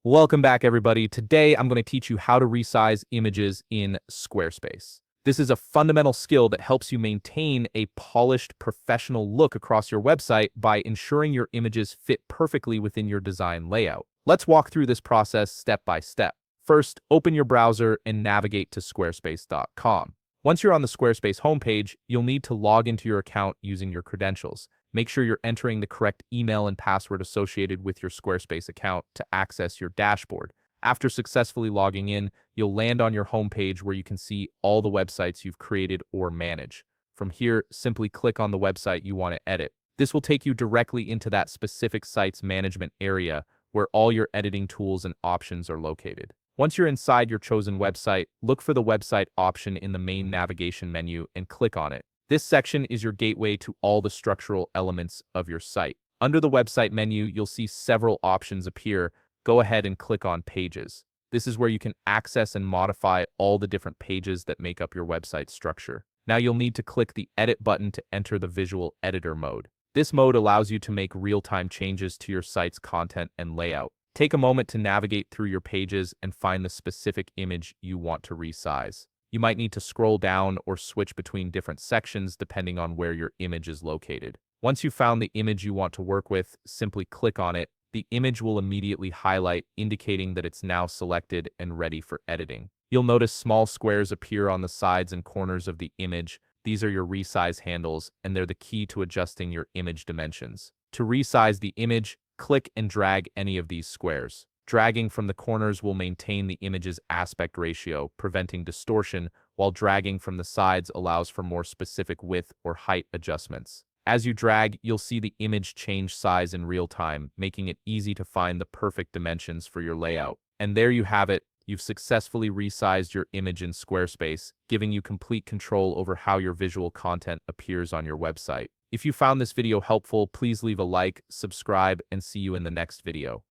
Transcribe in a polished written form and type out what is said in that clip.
Welcome back, everybody. Today, I'm going to teach you how to resize images in Squarespace. This is a fundamental skill that helps you maintain a polished, professional look across your website by ensuring your images fit perfectly within your design layout. Let's walk through this process step by step. First, open your browser and navigate to squarespace.com. Once you're on the Squarespace homepage, you'll need to log into your account using your credentials. Make sure you're entering the correct email and password associated with your Squarespace account to access your dashboard. After successfully logging in, you'll land on your homepage where you can see all the websites you've created or manage. From here, simply click on the website you want to edit. This will take you directly into that specific site's management area where all your editing tools and options are located. Once you're inside your chosen website, look for the website option in the main navigation menu and click on it. This section is your gateway to all the structural elements of your site. Under the website menu, you'll see several options appear. Go ahead and click on Pages. This is where you can access and modify all the different pages that make up your website structure. Now you'll need to click the Edit button to enter the visual editor mode. This mode allows you to make real-time changes to your site's content and layout. Take a moment to navigate through your pages and find the specific image you want to resize. You might need to scroll down or switch between different sections depending on where your image is located. Once you've found the image you want to work with, simply click on it. The image will immediately highlight, indicating that it's now selected and ready for editing. You'll notice small squares appear on the sides and corners of the image. These are your resize handles, and they're the key to adjusting your image dimensions. To resize the image, click and drag any of these squares. Dragging from the corners will maintain the image's aspect ratio, preventing distortion, while dragging from the sides allows for more specific width or height adjustments. As you drag, you'll see the image change size in real time, making it easy to find the perfect dimensions for your layout. And there you have it. You've successfully resized your image in Squarespace, giving you complete control over how your visual content appears on your website. If you found this video helpful, please leave a like, subscribe, and see you in the next video.